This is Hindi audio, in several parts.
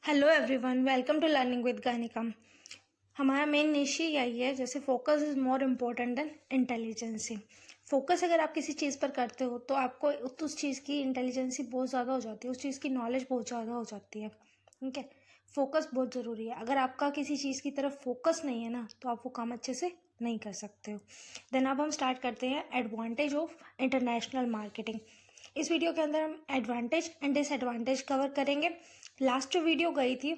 Hello everyone, welcome to learning with Ganika. हमारा मेन निश्चय यही है, जैसे focus is more important than intelligence. Focus अगर आप किसी चीज़ पर करते हो तो आपको उस चीज़ की इंटेलिजेंसी बहुत ज़्यादा हो जाती है, उस चीज़ की नॉलेज बहुत ज़्यादा हो जाती है। ठीक है, फोकस बहुत ज़रूरी है। अगर आपका किसी चीज़ की तरफ फोकस नहीं है ना, तो आप वो काम अच्छे से नहीं कर सकते हो। देन अब हम स्टार्ट करते हैं एडवांटेज ऑफ इंटरनेशनल मार्केटिंग। इस वीडियो के अंदर हम एडवांटेज एंड डिसएडवांटेज कवर करेंगे। लास्ट जो वीडियो गई थी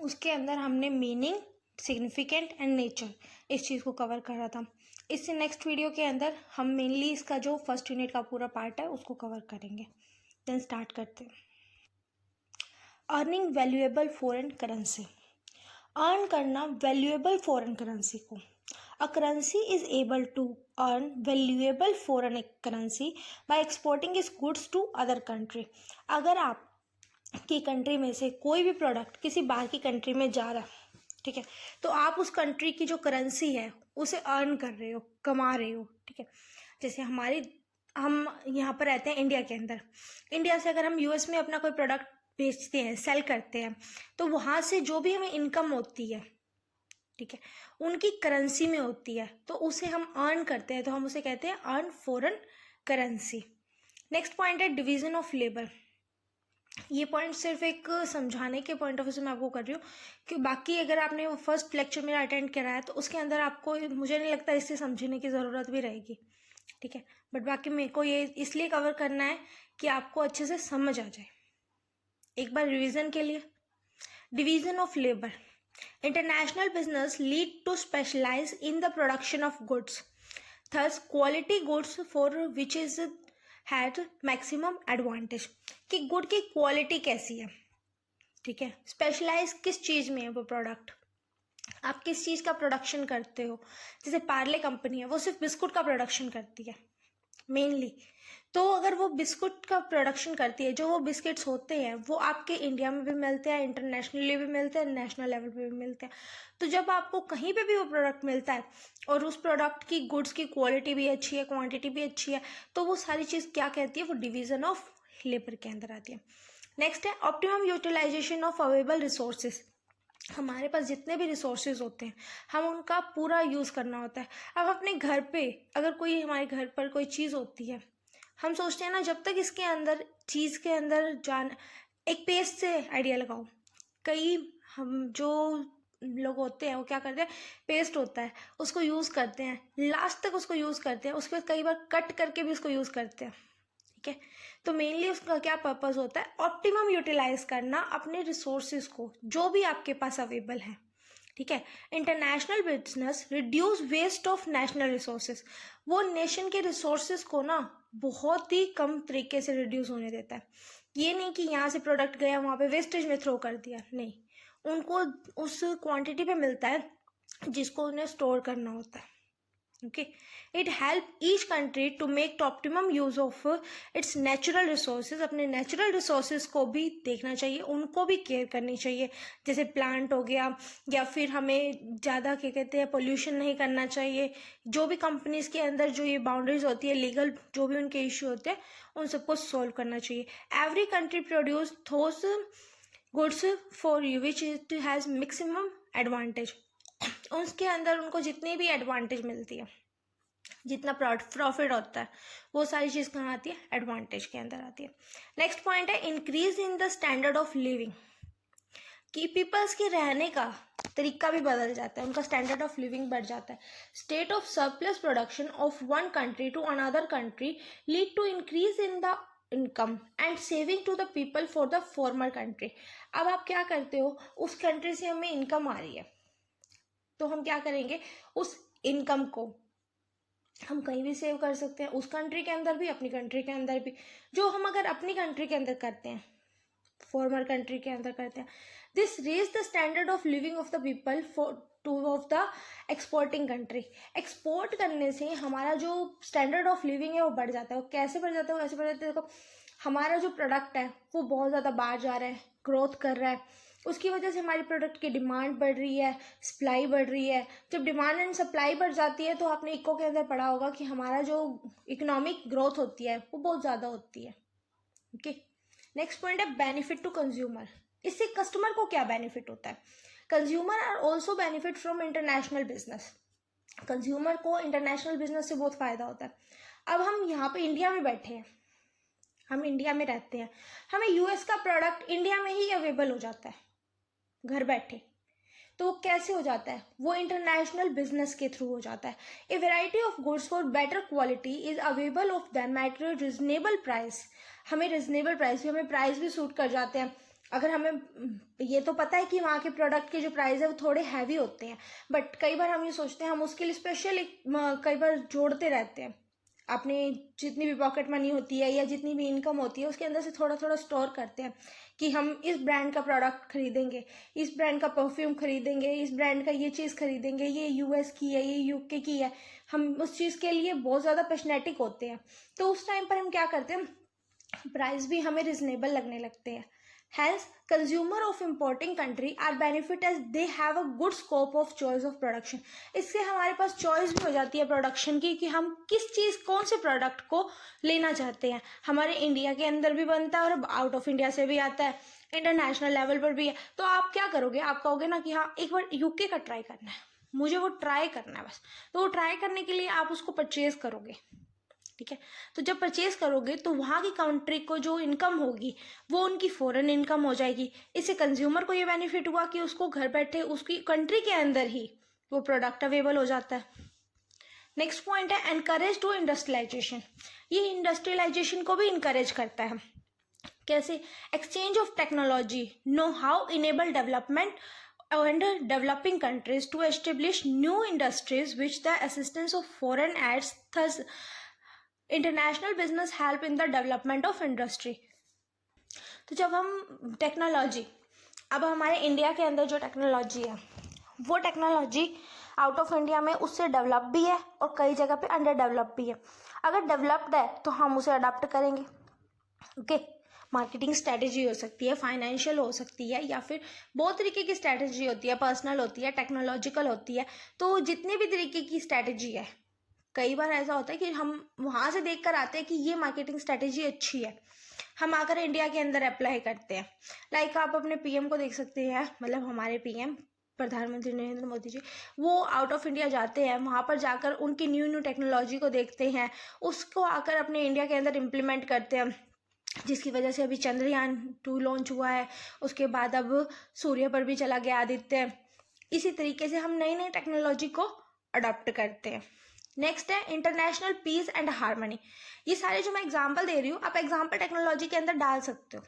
उसके अंदर हमने मीनिंग, सिग्निफिकेंट एंड नेचर इस चीज़ को कवर करा था। इससे नेक्स्ट वीडियो के अंदर हम मेनली इसका जो फर्स्ट यूनिट का पूरा पार्ट है उसको कवर करेंगे। देन स्टार्ट करते हैं। Earning valuable foreign currency. Earn करना वैल्यूएबल फॉरेन करेंसी को। A currency is able to earn valuable foreign currency by exporting its goods to other country. अगर आप की कंट्री में से कोई भी प्रोडक्ट किसी बाहर की कंट्री में जा रहा है, ठीक है, तो आप उस कंट्री की जो करेंसी है उसे अर्न कर रहे हो, कमा रहे हो। ठीक है, जैसे हम यहाँ पर रहते हैं इंडिया के अंदर। इंडिया से अगर हम यूएस में अपना कोई प्रोडक्ट बेचते हैं, सेल करते हैं, तो वहाँ से जो भी हमें इनकम होती है, ठीक है, उनकी करेंसी में होती है, तो उसे हम अर्न करते हैं, तो हम उसे कहते हैं earn foreign currency. Next point है डिवीजन ऑफ लेबर। ये पॉइंट सिर्फ एक समझाने के पॉइंट ऑफ व्यू से मैं आपको कर रही हूँ, कि बाकी अगर आपने वो फर्स्ट लेक्चर मेरा अटेंड करा है तो उसके अंदर आपको, मुझे नहीं लगता इससे समझने की ज़रूरत भी रहेगी। ठीक है, बट बाकी मेरे को ये इसलिए कवर करना है कि आपको अच्छे से समझ आ जाए। एक बार रिवीजन के लिए, division of labour. International business lead to specialise in the production of goods, thus quality goods for which is had maximum advantage. कि गुड की क्वालिटी कैसी है, ठीक है, स्पेशलाइज किस चीज़ में है वो प्रोडक्ट, आप किस चीज़ का प्रोडक्शन करते हो। जैसे पार्ले कंपनी है, वो सिर्फ बिस्कुट का प्रोडक्शन करती है मेनली। तो अगर वो बिस्कुट का प्रोडक्शन करती है, जो वो बिस्किट्स होते हैं वो आपके इंडिया में भी मिलते हैं, इंटरनेशनली भी मिलते हैं, नेशनल लेवल पे भी मिलते हैं। तो जब आपको कहीं पे भी वो प्रोडक्ट मिलता है और उस प्रोडक्ट की गुड्स की क्वालिटी भी अच्छी है, क्वांटिटी भी अच्छी है, तो वो सारी चीज़ क्या कहती है, वो डिवीजन ऑफ लेबर के अंदर आती है। नेक्स्ट है optimum utilisation of available resources. हमारे पास जितने भी रिसोर्सेज होते हैं हम उनका पूरा यूज़ करना होता है। अब अपने घर पे अगर कोई, हमारे घर पर कोई चीज़ होती है, हम सोचते हैं ना, जब तक इसके अंदर चीज़ के अंदर जान, एक पेस्ट से आइडिया लगाओ। कई हम जो लोग होते हैं वो क्या करते हैं, पेस्ट होता है उसको यूज़ करते हैं, लास्ट तक उसको यूज़ करते हैं, उसके बाद कई बार कट करके भी उसको यूज़ करते हैं। ठीक है, तो मेनली उसका क्या पर्पस होता है, ऑप्टिमम यूटिलाइज करना अपने रिसोर्सेज को जो भी आपके पास अवेलेबल है। ठीक है, international business reduce waste of national resources. वो नेशन के रिसोर्सेज को ना बहुत ही कम तरीके से रिड्यूस होने देता है। ये नहीं कि यहाँ से प्रोडक्ट गया वहाँ पे वेस्टेज में थ्रो कर दिया, नहीं, उनको उस क्वांटिटी पे मिलता है जिसको उन्हें स्टोर करना होता है। okay, it help each country to make the optimum use of its natural resources। अपने natural resources को भी देखना चाहिए, उनको भी केयर करनी चाहिए। जैसे प्लांट हो गया, या फिर हमें ज़्यादा क्या कहते हैं, पोल्यूशन नहीं करना चाहिए। जो भी कंपनीज के अंदर जो ये बाउंड्रीज होती है, लीगल जो भी उनके इश्यू होते हैं, उन सबको सॉल्व करना चाहिए। Every country produce those goods for you which it has maximum advantage. उसके अंदर उनको जितनी भी एडवांटेज मिलती है, जितना प्रॉफिट होता है, वो सारी चीज़ कहाँ आती है, एडवांटेज के अंदर आती है। नेक्स्ट पॉइंट है increase in the standard of living. कि पीपल्स के रहने का तरीका भी बदल जाता है, उनका स्टैंडर्ड ऑफ लिविंग बढ़ जाता है। State of surplus production of one country to another country lead to increase in the income and saving to the people for the former country. अब आप क्या करते हो, उस कंट्री से हमें इनकम आ रही है, तो हम क्या करेंगे, उस इनकम को हम कहीं भी सेव कर सकते हैं, उस कंट्री के अंदर भी, अपनी कंट्री के अंदर भी। जो हम अगर अपनी कंट्री के अंदर करते हैं, फॉर्मर कंट्री के अंदर करते हैं, this raise the standard of living of the people for two of the exporting country. Export करने से हमारा जो स्टैंडर्ड ऑफ लिविंग है वो बढ़ जाता है। वो कैसे बढ़ जाता है, वो ऐसे बढ़ जाता है, देखो हमारा जो प्रोडक्ट है वो बहुत ज़्यादा बाहर जा रहा है, ग्रोथ कर रहा है, उसकी वजह से हमारी प्रोडक्ट की डिमांड बढ़ रही है, सप्लाई बढ़ रही है। जब डिमांड एंड सप्लाई बढ़ जाती है तो आपने इको के अंदर पढ़ा होगा कि हमारा जो इकोनॉमिक ग्रोथ होती है वो बहुत ज़्यादा होती है। ओके, नेक्स्ट पॉइंट है बेनिफिट टू कंज्यूमर। इससे कस्टमर को क्या बेनिफिट होता है? Consumer are also benefit from international business. Consumer को इंटरनेशनल बिजनेस से बहुत फ़ायदा होता है। अब हम यहाँ पे इंडिया में बैठे हैं, हम इंडिया में रहते हैं, हमें यूएस का प्रोडक्ट इंडिया में ही अवेलेबल हो जाता है घर बैठे। तो वो कैसे हो जाता है? वो इंटरनेशनल बिजनेस के थ्रू हो जाता है। A variety of goods for better quality is available of them at reasonable price. हमें रिजनेबल प्राइस भी, हमें प्राइस भी सूट कर जाते हैं। अगर हमें ये तो पता है कि वहाँ के प्रोडक्ट के जो प्राइस है वो थोड़े हैवी होते हैं, बट कई बार हम ये सोचते हैं हम उसके लिए स्पेशल कई बार जोड़ते रहते हैं। अपने जितनी भी पॉकेट मनी होती है या जितनी भी इनकम होती है उसके अंदर से थोड़ा थोड़ा स्टोर करते हैं कि हम इस ब्रांड का प्रोडक्ट खरीदेंगे, इस ब्रांड का परफ्यूम खरीदेंगे, इस ब्रांड का ये चीज़ खरीदेंगे, ये यूएस की है, ये यूके की है। हम उस चीज़ के लिए बहुत ज़्यादा पैशनेटिक होते हैं। तो उस टाइम पर हम क्या करते हैं, प्राइस भी हमें रिजनेबल लगने लगते हैं। Hence, consumer of importing country are benefit as they have a good scope of choice of production. इससे हमारे पास चॉइस भी हो जाती है प्रोडक्शन की कि हम किस चीज़, कौन से प्रोडक्ट को लेना चाहते हैं। हमारे इंडिया के अंदर भी बनता है और आउट ऑफ इंडिया से भी आता है, इंटरनेशनल लेवल पर भी है। तो आप क्या करोगे, आप कहोगे ना कि हाँ एक बार यूके का ट्राई करना है, मुझे वो ट्राई करना है बस। तो वो ट्राई करने के लिए आप उसको परचेज करोगे, ठीक है। तो जब परचेज करोगे तो वहाँ की कंट्री को जो इनकम होगी वो उनकी फॉरेन इनकम हो जाएगी। इससे कंज्यूमर को ये बेनिफिट हुआ कि उसको घर बैठे उसकी कंट्री के अंदर ही वो प्रोडक्ट अवेलेबल हो जाता है। नेक्स्ट पॉइंट है एनकरेज टू इंडस्ट्रियलाइजेशन। ये इंडस्ट्रियलाइजेशन को भी इनकरेज करता है। कैसे? Exchange of technology, know how enable development and developing countries to establish new industries which the assistance of foreign aids, thus international business help in the development of industry. तो जब हम टेक्नोलॉजी, अब हमारे इंडिया के अंदर जो टेक्नोलॉजी है वो टेक्नोलॉजी आउट ऑफ इंडिया में उससे डेवलप भी है और कई जगह पे अंडर डेवलप भी है। अगर डेवलप्ड है तो हम उसे अडॉप्ट करेंगे, ओके। मार्केटिंग स्ट्रेटेजी हो सकती है, फाइनेंशियल हो सकती है, या फिर बहुत तरीके की स्ट्रेटेजी होती है, पर्सनल होती है, टेक्नोलॉजिकल होती है। तो जितने भी तरीके की स्ट्रेटेजी है, कई बार ऐसा होता है कि हम वहाँ से देख कर आते हैं कि ये मार्केटिंग स्ट्रेटेजी अच्छी है, हम आकर इंडिया के अंदर अप्लाई करते हैं। लाइक आप अपने पीएम को देख सकते हैं, मतलब हमारे पीएम प्रधानमंत्री नरेंद्र मोदी जी, वो आउट ऑफ इंडिया जाते हैं, वहाँ पर जाकर उनकी न्यू न्यू टेक्नोलॉजी को देखते हैं, उसको आकर अपने इंडिया के अंदर इम्प्लीमेंट करते हैं, जिसकी वजह से अभी चंद्रयान 2 लॉन्च हुआ है, उसके बाद अब सूर्य पर भी चला गया आदित्य। इसी तरीके से हम नई नई टेक्नोलॉजी को अडॉप्ट करते हैं। नेक्स्ट है इंटरनेशनल पीस एंड हार्मनी। ये सारे जो मैं एग्जांपल दे रही हूँ आप एग्जांपल टेक्नोलॉजी के अंदर डाल सकते हो,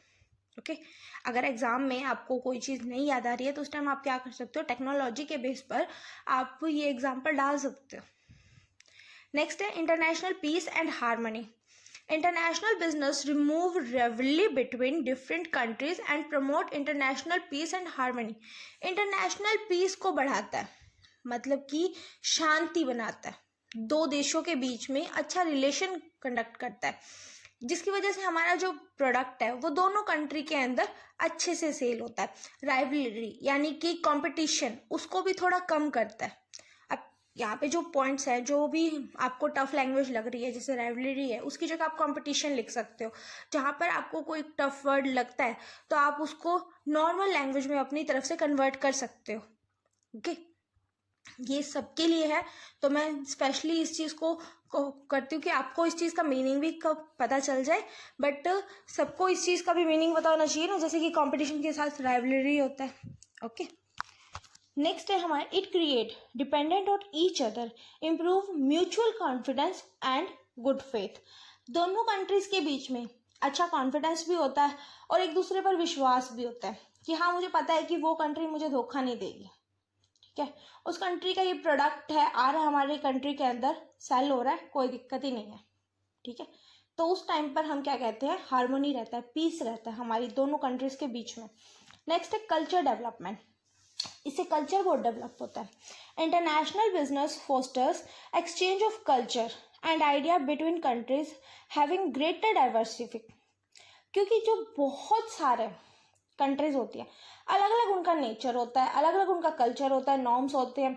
ओके। अगर एग्जाम में आपको कोई चीज़ नहीं याद आ रही है तो उस टाइम आप क्या कर सकते हो, टेक्नोलॉजी के बेस पर आप ये एग्जांपल डाल सकते हो। नेक्स्ट है international peace and harmony. International business remove rivalry between different countries and promote international peace and harmony. International peace को बढ़ाता है, मतलब कि शांति बनाता है, दो देशों के बीच में अच्छा रिलेशन कंडक्ट करता है, जिसकी वजह से हमारा जो प्रोडक्ट है वो दोनों कंट्री के अंदर अच्छे से सेल होता है। राइवलरी यानी कि कंपटीशन, उसको भी थोड़ा कम करता है। अब यहाँ पे जो पॉइंट्स है, जो भी आपको टफ लैंग्वेज लग रही है जैसे राइवलरी है, उसकी जगह आप कंपटीशन लिख सकते हो। जहाँ पर आपको कोई टफ वर्ड लगता है तो आप उसको नॉर्मल लैंग्वेज में अपनी तरफ से कन्वर्ट कर सकते हो, ओके। ये सबके लिए है, तो मैं स्पेशली इस चीज़ को करती हूँ कि आपको इस चीज़ का मीनिंग भी कब पता चल जाए, बट सबको इस चीज़ का भी मीनिंग पता होना चाहिए ना, जैसे कि कंपटीशन के साथ राइवलरी होता है, ओके। नेक्स्ट है हमारा it create dependent on each other, improve mutual confidence and good faith. दोनों कंट्रीज के बीच में अच्छा कॉन्फिडेंस भी होता है और एक दूसरे पर विश्वास भी होता है कि हाँ मुझे पता है कि वो कंट्री मुझे धोखा नहीं देगी, ठीक है। उस कंट्री का ये प्रोडक्ट है, आ रहा है हमारी कंट्री के अंदर, सेल हो रहा है, कोई दिक्कत ही नहीं है, ठीक है। तो उस टाइम पर हम क्या कहते हैं, हार्मोनी रहता है, पीस रहता है हमारी दोनों कंट्रीज के बीच में। नेक्स्ट है कल्चर डेवलपमेंट। इससे कल्चर बहुत डेवलप होता है। International business fosters exchange of culture and idea between countries having greater diversity. क्योंकि जो बहुत सारे कंट्रीज होती है, अलग अलग उनका नेचर होता है, अलग अलग उनका कल्चर होता है, नॉर्म्स होते हैं।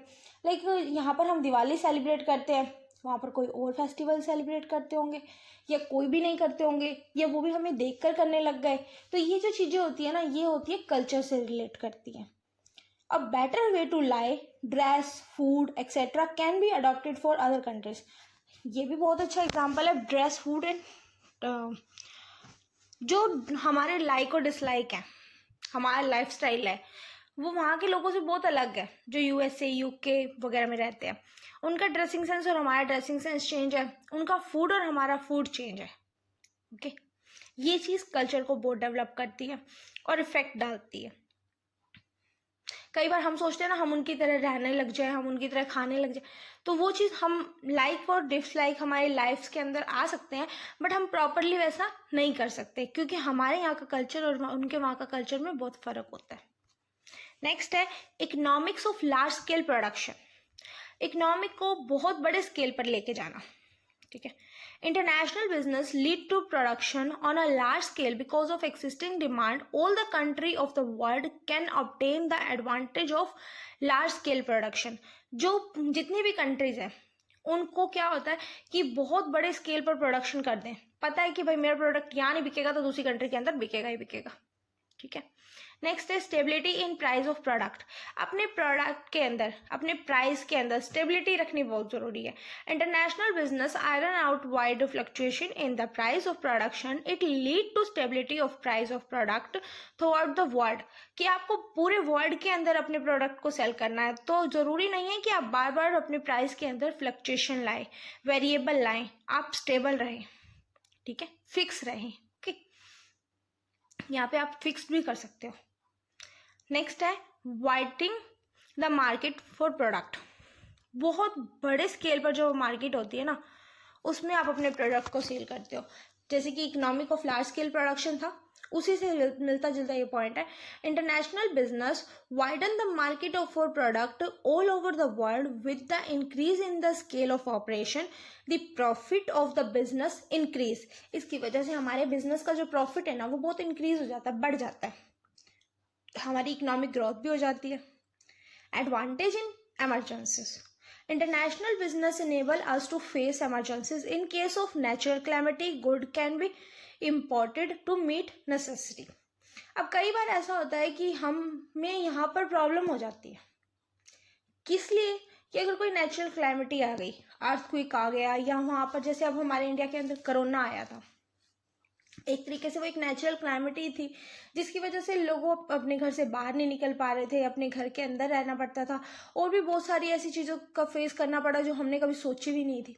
लाइक यहाँ पर हम दिवाली सेलिब्रेट करते हैं, वहाँ पर कोई और फेस्टिवल सेलिब्रेट करते होंगे या कोई भी नहीं करते होंगे या वो भी हमें देखकर करने लग गए। तो ये जो चीज़ें होती है ना, ये होती है कल्चर से रिलेट करती हैं। A better way to life, dress, food etcetera can be adopted for other countries. ये भी बहुत अच्छा एग्जाम्पल है, ड्रेस, फूड एंड जो हमारे लाइक और डिसलाइक है, हमारा लाइफ स्टाइल है, वो वहाँ के लोगों से बहुत अलग है। जो यूएसए, यूके वगैरह में रहते हैं, उनका ड्रेसिंग सेंस और हमारा ड्रेसिंग सेंस चेंज है, उनका फूड और हमारा फूड चेंज है। ओके, ये चीज़ कल्चर को बहुत डेवलप करती है और इफेक्ट डालती है। कई बार हम सोचते हैं ना हम उनकी तरह रहने लग जाए, हम उनकी तरह खाने लग जाए, तो वो चीज़ हम लाइक और डिसलाइक हमारी लाइफ्स के अंदर आ सकते हैं, बट हम प्रॉपरली वैसा नहीं कर सकते क्योंकि हमारे यहाँ का कल्चर और उनके वहाँ का कल्चर में बहुत फ़र्क होता है। नेक्स्ट है economics of large scale production. Economic को बहुत बड़े स्केल पर लेके जाना, ठीक है। International business lead to production on a large scale because of existing demand. All the country of the world can obtain the advantage of large scale production. जो जितनी भी कंट्रीज हैं उनको क्या होता है कि बहुत बड़े स्केल पर प्रोडक्शन कर दें। पता है कि भाई मेरा प्रोडक्ट यहाँ नहीं बिकेगा तो दूसरी कंट्री के अंदर बिकेगा ही बिकेगा, ठीक है। नेक्स्ट है stability in price of product. अपने प्रोडक्ट के अंदर, अपने प्राइस के अंदर स्टेबिलिटी रखनी बहुत ज़रूरी है। International business iron out wide fluctuation in the price of production, it lead to stability of price of product throughout the world. कि आपको पूरे वर्ल्ड के अंदर अपने प्रोडक्ट को सेल करना है तो ज़रूरी नहीं है कि आप बार बार अपने प्राइस के अंदर फ्लक्चुएशन लाएं, वेरिएबल लाएं, आप स्टेबल रहें, ठीक है, फिक्स रहें। ओके, यहाँ पे आप फिक्स भी कर सकते हो। नेक्स्ट है widening the market for product. बहुत बड़े स्केल पर जो मार्केट होती है ना, उसमें आप अपने प्रोडक्ट को सेल करते हो। जैसे कि economic of large scale production था, उसी से मिलता जुलता ये पॉइंट है। International business widen the market of for product all over the world with the increase in the scale of operation, the profit of the business increase. इसकी वजह से हमारे बिजनेस का जो प्रॉफिट है ना वो बहुत इंक्रीज हो जाता है, बढ़ जाता है, हमारी इकोनॉमिक ग्रोथ भी हो जाती है। Advantage in emergencies. International business enable us to face emergencies in case of natural calamity, good can be imported to meet necessity. अब कई बार ऐसा होता है कि हमें यहाँ पर प्रॉब्लम हो जाती है, किस लिए कि अगर कोई नेचुरल कैलेमिटी आ गई, अर्थक्वेक आ गया, या वहाँ पर जैसे अब हमारे इंडिया के अंदर कोरोना आया था, एक तरीके से वो एक नेचुरल क्लाइमेटी थी जिसकी वजह से लोगों अपने घर से बाहर नहीं निकल पा रहे थे, अपने घर के अंदर रहना पड़ता था, और भी बहुत सारी ऐसी चीज़ों का फेस करना पड़ा जो हमने कभी सोची भी नहीं थी,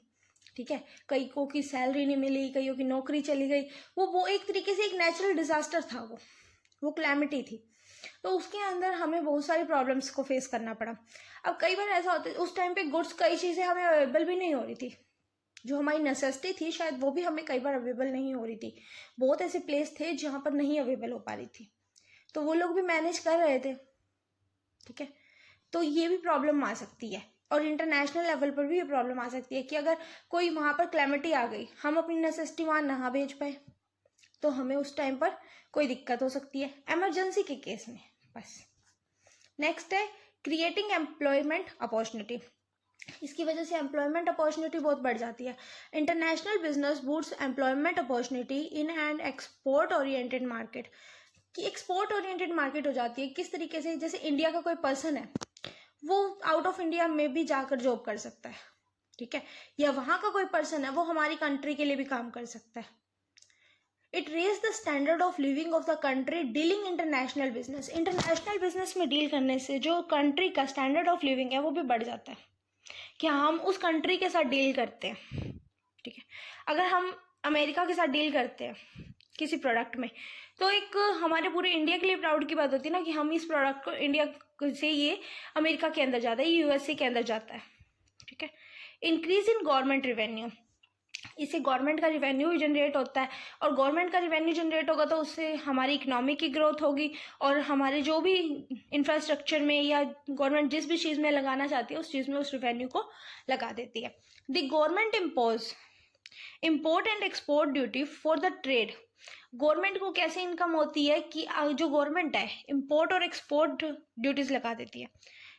ठीक है। कई को की सैलरी नहीं मिली, कईयों की नौकरी चली गई। वो एक तरीके से एक नेचुरल डिजास्टर था, वो क्लैमिटी थी, तो उसके अंदर हमें बहुत सारी प्रॉब्लम्स को फेस करना पड़ा। अब कई बार ऐसा होता है उस टाइम पे गुड्स, कई चीज़ें हमें अवेलेबल भी नहीं हो रही थी, जो हमारी नेसेसिटी थी शायद वो भी हमें कई बार अवेलेबल नहीं हो रही थी। बहुत ऐसे प्लेस थे जहाँ पर नहीं अवेलेबल हो पा रही थी, तो वो लोग भी मैनेज कर रहे थे, ठीक है। तो ये भी प्रॉब्लम आ सकती है, और इंटरनेशनल लेवल पर भी ये प्रॉब्लम आ सकती है कि अगर कोई वहाँ पर क्लैमिटी आ गई, हम अपनी नेसेसिटी वहाँ ना भेज पाए, तो हमें उस टाइम पर कोई दिक्कत हो सकती है इमरजेंसी के केस में, बस। नेक्स्ट है क्रिएटिंग एम्प्लॉयमेंट अपॉर्चुनिटी। इसकी वजह से एम्प्लॉयमेंट अपॉर्चुनिटी बहुत बढ़ जाती है। International business boots employment opportunity in and export oriented market. कि एक्सपोर्ट ओरिएंटेड मार्केट हो जाती है किस तरीके से, जैसे इंडिया का कोई पर्सन है वो आउट ऑफ इंडिया में भी जाकर जॉब कर सकता है, ठीक है, या वहाँ का कोई पर्सन है वो हमारी कंट्री के लिए भी काम कर सकता है। It raise the standard of living of the country dealing international business. International business में डील करने से जो कंट्री का स्टैंडर्ड ऑफ लिविंग है वो भी बढ़ जाता है कि हम उस कंट्री के साथ डील करते हैं, ठीक है। अगर हम अमेरिका के साथ डील करते हैं किसी प्रोडक्ट में, तो एक हमारे पूरे इंडिया के लिए प्राउड की बात होती है ना कि हम इस प्रोडक्ट को इंडिया से ये अमेरिका के अंदर जाता है, यूएसए के अंदर जाता है, ठीक है। इंक्रीज इन गवर्नमेंट रिवेन्यू, इससे गवर्नमेंट का रिवेन्यू भी जनरेट होता है, और गवर्नमेंट का रिवेन्यू जनरेट होगा तो उससे हमारी इकोनॉमी की ग्रोथ होगी, और हमारे जो भी इंफ्रास्ट्रक्चर में या गवर्नमेंट जिस भी चीज़ में लगाना चाहती है उस चीज़ में उस रिवेन्यू को लगा देती है। The government impose import and export duty for the trade. Government को कैसे इनकम होती है कि जो गवर्नमेंट है इम्पोर्ट और एक्सपोर्ट ड्यूटीज लगा देती है,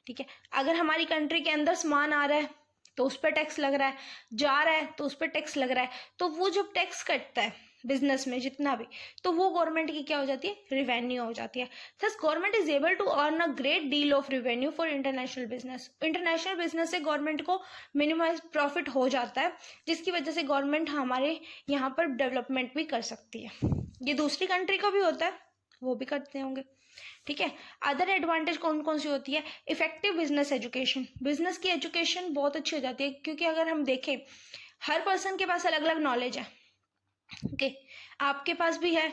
ठीक है। अगर हमारी कंट्री के अंदर सामान आ रहा है तो उस पर टैक्स लग रहा है, जा रहा है तो उस पर टैक्स लग रहा है, तो वो जब टैक्स कटता है बिजनेस में जितना भी, तो वो गवर्नमेंट की क्या हो जाती है, रेवेन्यू हो जाती है। Thus government is able to earn a great deal of revenue for international business. International business से गवर्नमेंट को मिनिमम प्रॉफिट हो जाता है, जिसकी वजह से गवर्नमेंट हमारे यहाँ पर डेवलपमेंट भी कर सकती है। ये दूसरी कंट्री का भी होता है, वो भी करते होंगे, ठीक है। अदर एडवांटेज कौन कौन सी होती है, इफेक्टिव बिजनेस एजुकेशन। बिजनेस की एजुकेशन बहुत अच्छी हो जाती है, क्योंकि अगर हम देखें हर पर्सन के पास अलग अलग नॉलेज है, ओके आपके पास भी है,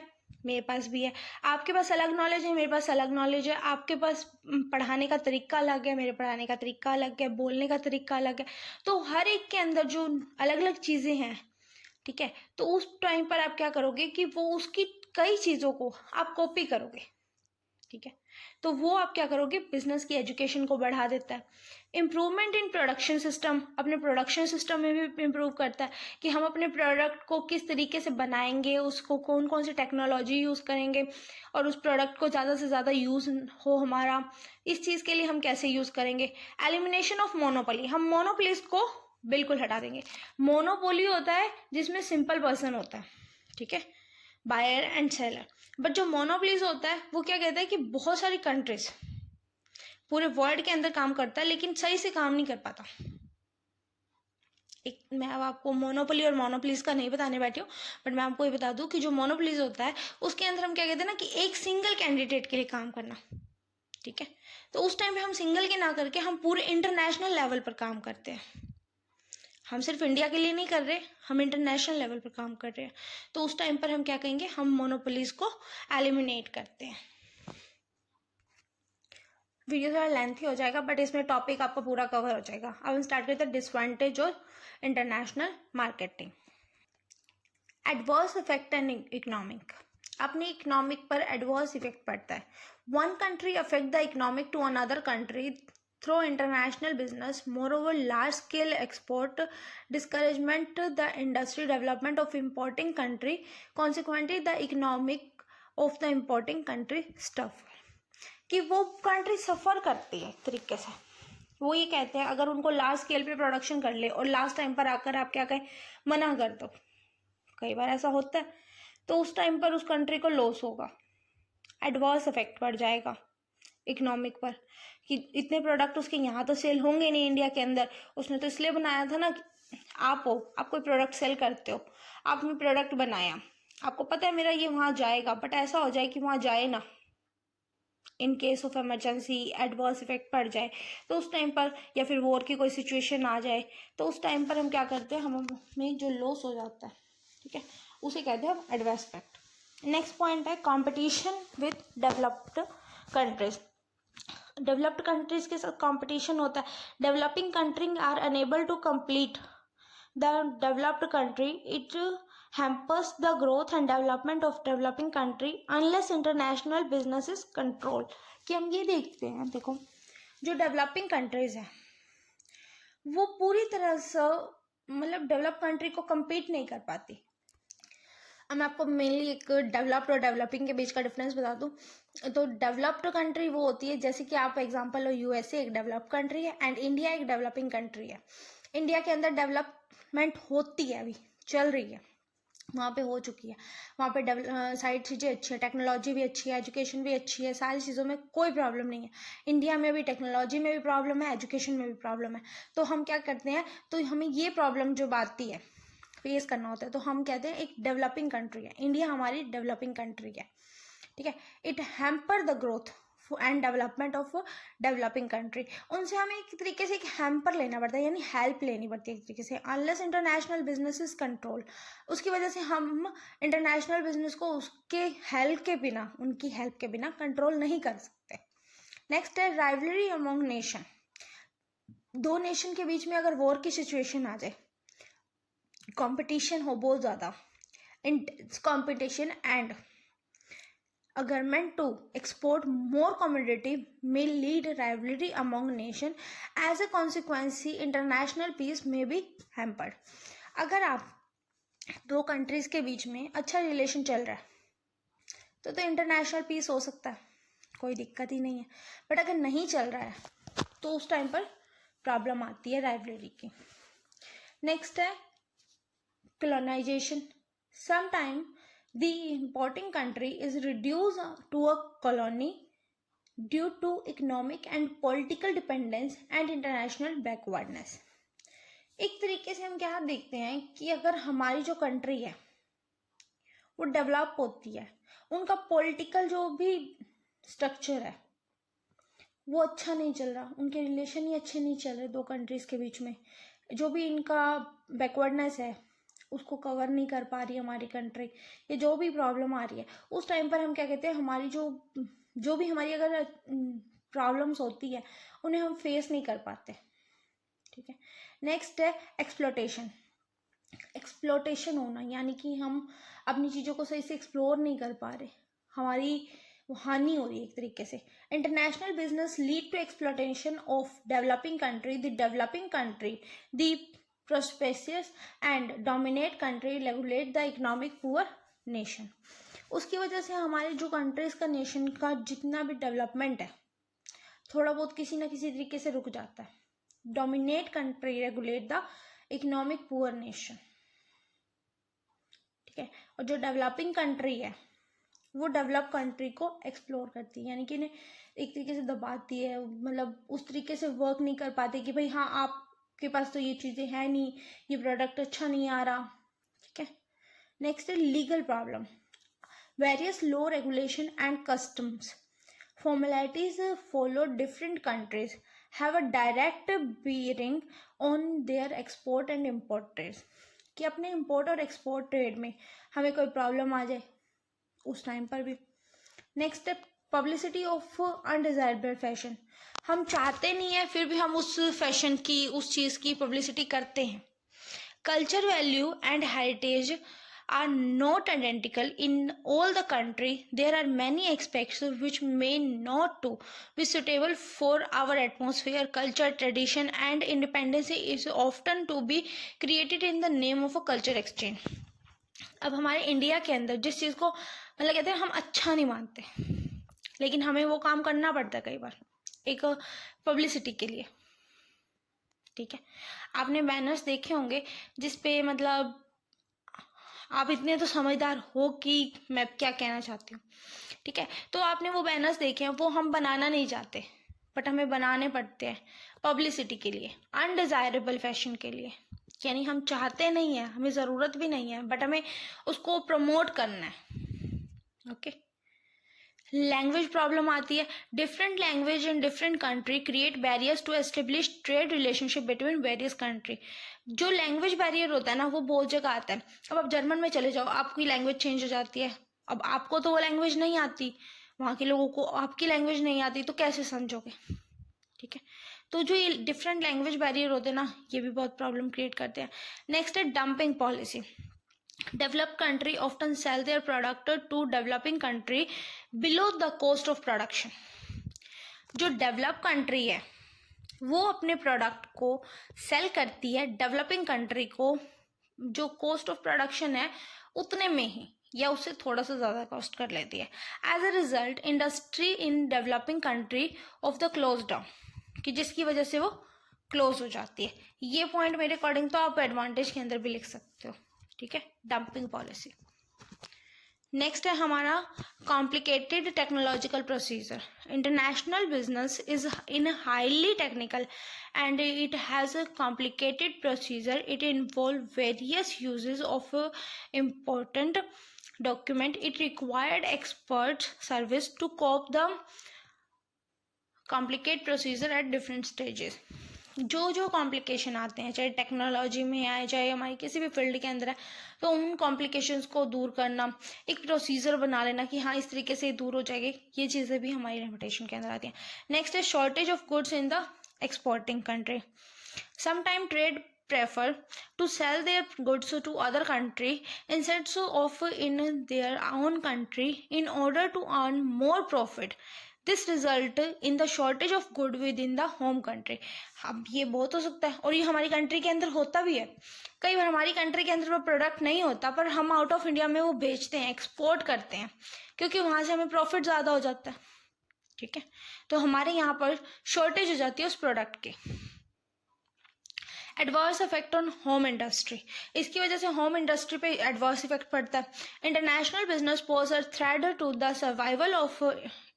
मेरे पास भी है, आपके पास अलग नॉलेज है, मेरे पास अलग नॉलेज है, आपके पास पढ़ाने का तरीका अलग है, मेरे पढ़ाने का तरीका अलग है, बोलने का तरीका अलग है, तो हर एक के अंदर जो अलग अलग चीज़ें हैं, ठीक है, तो उस टाइम पर आप क्या करोगे कि वो उसकी कई चीज़ों को आप कॉपी करोगे, ठीक है, तो वो आप क्या करोगे, बिजनेस की एजुकेशन को बढ़ा देता है। इम्प्रूवमेंट इन प्रोडक्शन सिस्टम, अपने प्रोडक्शन सिस्टम में भी इम्प्रूव करता है कि हम अपने प्रोडक्ट को किस तरीके से बनाएंगे, उसको कौन कौन सी टेक्नोलॉजी यूज़ करेंगे और उस प्रोडक्ट को ज़्यादा से ज़्यादा यूज़ हो हमारा, इस चीज़ के लिए हम कैसे यूज़ करेंगे। एलिमिनेशन ऑफ मोनोपोली, हम मोनोपोलीज को बिल्कुल हटा देंगे। मोनोपोली होता है जिसमें सिंपल पर्सन होता है, ठीक है, बायर एंड सेलर, बट जो मोनोपोलीज होता है वो क्या कहता है कि बहुत सारी कंट्रीज पूरे वर्ल्ड के अंदर काम करता है लेकिन सही से काम नहीं कर पाता। एक मैं अब आपको मोनोपोली और मोनोपोलीज का नहीं बताने बैठी हूँ, बट मैं आपको ये बता दूँ कि जो मोनोपोलीज होता है उसके अंदर हम क्या कहते हैं ना कि एक सिंगल कैंडिडेट के लिए काम करना, ठीक है, तो उस टाइम पे हम सिंगल के ना करके हम पूरे इंटरनेशनल लेवल पर काम करते हैं। हम सिर्फ इंडिया के लिए नहीं कर रहे, हम इंटरनेशनल लेवल पर काम कर रहे हैं, तो उस टाइम पर हम क्या कहेंगे, हम मोनोपोलीज को एलिमिनेट करते हैं। वीडियो थोड़ा लेंथी हो जाएगा बट इसमें टॉपिक आपका पूरा कवर हो जाएगा। अब हम स्टार्ट करते हैं डिसएडवांटेज और international marketing. Adverse effect and economic, अपनी इकोनॉमिक पर एडवर्स इफेक्ट पड़ता है। One country affect the economic to another country through international business. Moreover, large scale export discouragement the industry development of importing country, consequently the economic of the importing country suffer। कि वो कंट्री सफ़र करती है एक तरीके से, वो ये कहते हैं अगर उनको लार्ज स्केल पे प्रोडक्शन कर ले और लास्ट टाइम पर आकर आप क्या कहें, मना कर दो, कई बार ऐसा होता है, तो उस टाइम पर उस कंट्री को लॉस होगा, एडवर्स इफेक्ट पड़ जाएगा इकोनॉमिक पर, कि इतने प्रोडक्ट उसके यहाँ तो सेल होंगे नहीं इंडिया के अंदर, उसने तो इसलिए बनाया था ना कि आप कोई प्रोडक्ट सेल करते हो, आपने प्रोडक्ट बनाया, आपको पता है मेरा ये वहाँ जाएगा, बट ऐसा हो जाए कि वहाँ जाए ना, इन case of emergency adverse effect पड़ जाए, तो उस टाइम पर, या फिर वॉर की कोई सिचुएशन आ जाए, तो उस टाइम पर हम क्या करते हैं, हमें जो लॉस हो जाता है, ठीक है, उसे कहते हैं हम एडवर्स इफेक्ट। नेक्स्ट पॉइंट है competition with developed countries. Developed countries के साथ कंपटीशन होता है। Developing country are unable to compete the developed country, it hampers the growth and development of developing country unless international business is controlled। कि हम ये देखते हैं, देखो जो डेवलपिंग कंट्रीज है वो पूरी तरह से मतलब डेवलप कंट्री को compete नहीं कर पाती। अब मैं आपको मेनली एक डेवलप्ड और डेवलपिंग के बीच का डिफरेंस बता दूं, तो डेवलप्ड कंट्री वो होती है, जैसे कि आप एग्जांपल लो, यूएसए एक डेवलप्ड कंट्री है एंड इंडिया एक डेवलपिंग कंट्री है। इंडिया के अंदर डेवलपमेंट होती है, अभी चल रही है, वहाँ पे हो चुकी है, वहाँ पे सारी चीज़ें अच्छी है, टेक्नोलॉजी भी अच्छी है, एजुकेशन भी अच्छी है, सारी चीज़ों में कोई प्रॉब्लम नहीं है। इंडिया में भी टेक्नोलॉजी में भी प्रॉब्लम है, एजुकेशन में भी प्रॉब्लम है, तो हम क्या करते हैं, तो हमें ये प्रॉब्लम जो आती है फेस करना होता है, तो हम कहते हैं एक डेवलपिंग कंट्री है, इंडिया हमारी डेवलपिंग कंट्री है, ठीक है। It hamper the growth and development of developing country, उनसे हमें एक तरीके से एक हैम्पर लेना पड़ता है, यानी हेल्प लेनी पड़ती है एक तरीके से, unless international business is control. उसकी वजह से हम इंटरनेशनल बिजनेस को उसके हेल्प के बिना, उनकी हेल्प के बिना कंट्रोल नहीं कर सकते। नेक्स्ट है राइवलरी अमोंग नेशन। दो नेशन के बीच में अगर वॉर की सिचुएशन आ जाए, कंपटीशन हो बहुत ज़्यादा, intense competition and a government to export more commodity may lead rivalry among nation. As a consequence, international peace may be hampered। अगर आप दो कंट्रीज के बीच में अच्छा रिलेशन चल रहा है तो इंटरनेशनल पीस हो सकता है, कोई दिक्कत ही नहीं है, बट अगर नहीं चल रहा है तो उस टाइम पर प्रॉब्लम आती है राइवलरी की। नेक्स्ट है colonization. Sometime the importing country is reduced to a colony due to economic and political dependence and international backwardness. एक तरीके से हम क्या देखते हैं कि अगर हमारी जो कंट्री है वो डेवलप होती है, उनका पॉलिटिकल जो भी स्ट्रक्चर है वो अच्छा नहीं चल रहा, उनके रिलेशन ही अच्छे नहीं चल रहे दो कंट्रीज़ के बीच में, जो भी इनका बैकवर्डनेस है उसको कवर नहीं कर पा रही हमारी कंट्री, ये जो भी प्रॉब्लम आ रही है उस टाइम पर हम क्या कहते हैं, हमारी जो भी हमारी अगर प्रॉब्लम्स होती है उन्हें हम फेस नहीं कर पाते. ठीक है. नेक्स्ट है एक्सप्लोटेशन. एक्सप्लोटेशन होना यानी कि हम अपनी चीज़ों को सही से एक्सप्लोर नहीं कर पा रहे, हमारी हानि हो रही है एक तरीके से. International business lead to exploitation of developing country. The developing country the prosperous and dominate country regulate the economic poor nation. उसकी वजह से हमारे जो कंट्रीज का नेशन का जितना भी डेवलपमेंट है थोड़ा बहुत किसी ना किसी तरीके से रुक जाता है. Dominate country regulate the economic poor nation. ठीक है. और जो डेवलपिंग कंट्री है वो डेवलप कंट्री को एक्सप्लोर करती है, यानी कि इन्हें एक तरीके से दबाती है, मतलब उस तरीके से वर्क नहीं कर पाते कि भाई हाँ आपके पास तो ये चीज़ें हैं नहीं, ये प्रोडक्ट अच्छा नहीं आ रहा. ठीक है. नेक्स्ट है legal problem. Various law regulation and customs formalities follow different countries have a direct bearing on their export and import trades. कि अपने इम्पोर्ट और एक्सपोर्ट ट्रेड में हमें कोई प्रॉब्लम आ जाए उस टाइम पर भी. नेक्स्ट है पब्लिसिटी ऑफ अनडिजायरेबल फैशन. हम चाहते नहीं है फिर भी हम उस फैशन की उस चीज़ की पब्लिसिटी करते हैं. Culture value and heritage are not identical in all the country. There are many aspects which may not to be suitable for our atmosphere. Culture, tradition and independence is often to be created in the name of a culture exchange. अब हमारे इंडिया के अंदर जिस चीज़ को मतलब कहते हैं हम अच्छा नहीं मानते, लेकिन हमें वो काम करना पड़ता है कई बार एक पब्लिसिटी के लिए. ठीक है. आपने बैनर्स देखे होंगे जिसपे मतलब आप इतने तो समझदार हो कि मैं क्या कहना चाहती हूँ. ठीक है. तो आपने वो बैनर्स देखे हैं, वो हम बनाना नहीं चाहते बट हमें बनाने पड़ते हैं पब्लिसिटी के लिए, अनडिजायरेबल फैशन के लिए. यानी हम चाहते नहीं है, हमें ज़रूरत भी नहीं है बट हमें उसको प्रमोट करना है. ओके. लैंग्वेज प्रॉब्लम आती है. Different language in different country create barriers to establish trade relationship between various country. जो लैंग्वेज बैरियर होता है ना वो बहुत जगह आता है. अब आप जर्मन में चले जाओ, आपकी लैंग्वेज चेंज हो जाती है. अब आपको तो वो लैंग्वेज नहीं आती, वहाँ के लोगों को आपकी लैंग्वेज नहीं आती, तो कैसे समझोगे. ठीक है. तो जो ये डिफरेंट लैंग्वेज बैरियर होते हैं ना ये भी बहुत प्रॉब्लम क्रिएट करते हैं. नेक्स्ट है dumping policy. Developed country often sell their product to developing country below the cost of production. जो डेवलप कंट्री है वो अपने प्रोडक्ट को सेल करती है डेवलपिंग कंट्री को जो कॉस्ट ऑफ प्रोडक्शन है उतने में ही या उससे थोड़ा सा ज़्यादा कॉस्ट कर लेती है. As a result industry in developing country of the close down, कि जिसकी वजह से वो क्लोज हो जाती है. ये पॉइंट मेरे अकॉर्डिंग तो आप एडवांटेज के अंदर भी लिख सकते हो. ठीक है. Dumping policy. नेक्स्ट है हमारा complicated technological procedure. International business is in highly technical and it has a complicated procedure. It involve various uses of important document. It required expert service to cope the complicate procedure at different stages. जो कॉम्प्लिकेशन आते हैं चाहे टेक्नोलॉजी में आए चाहे हमारी किसी भी फील्ड के अंदर है, तो उन कॉम्प्लिकेशंस को दूर करना, एक प्रोसीजर बना लेना कि हाँ इस तरीके से दूर हो जाएगी, ये चीज़ें भी हमारी रेपुटेशन के अंदर आती हैं. नेक्स्ट है shortage of goods in the exporting country. Sometime trade prefer to sell their goods to other country instead of in their own country in order to earn more profit. This result in the shortage of good within the home country. अब ये बहुत हो सकता है और ये हमारी कंट्री के अंदर होता भी है. कई बार हमारी कंट्री के अंदर वो प्रोडक्ट नहीं होता पर हम आउट ऑफ इंडिया में वो बेचते हैं, एक्सपोर्ट करते हैं, क्योंकि वहाँ से हमें प्रॉफिट ज़्यादा हो जाता है. ठीक है. तो हमारे यहाँ पर शॉर्टेज हो जाती है उस प्रोडक्ट की. Adverse effect on home industry, इसकी वजह से होम इंडस्ट्री पे एडवर्स इफेक्ट पड़ता है. International business pose a threat to the survival of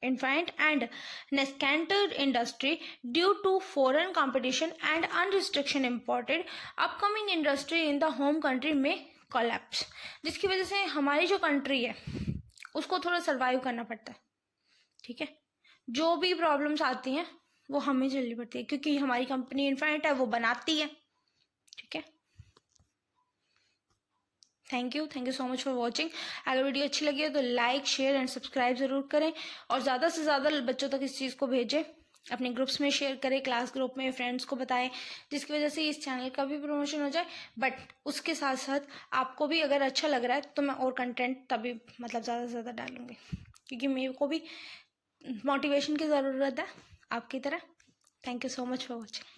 infant and nascent industry due to foreign competition and unrestriction imported upcoming industry in the home country may collapse, जिसकी वजह से हमारी जो कंट्री है उसको थोड़ा सर्वाइव करना पड़ता है. ठीक है, जो भी प्रॉब्लम्स आती हैं वो हमें झेलनी पड़ती है क्योंकि हमारी कंपनी इन्फाइनाइट है, वो बनाती है. ठीक है, thank you so much for watching. अगर वीडियो अच्छी लगी है तो लाइक शेयर एंड सब्सक्राइब ज़रूर करें और ज़्यादा से ज़्यादा बच्चों तक इस चीज़ को भेजें, अपने ग्रुप्स में शेयर करें, क्लास ग्रुप में फ्रेंड्स को बताएं, जिसकी वजह से इस चैनल का भी प्रमोशन हो जाए. बट उसके साथ साथ आपको भी अगर अच्छा लग रहा है तो मैं और कंटेंट तभी मतलब ज़्यादा से ज़्यादा डालूंगी, क्योंकि मेरे को भी मोटिवेशन की ज़रूरत है आपकी तरह. Thank you so much for watching.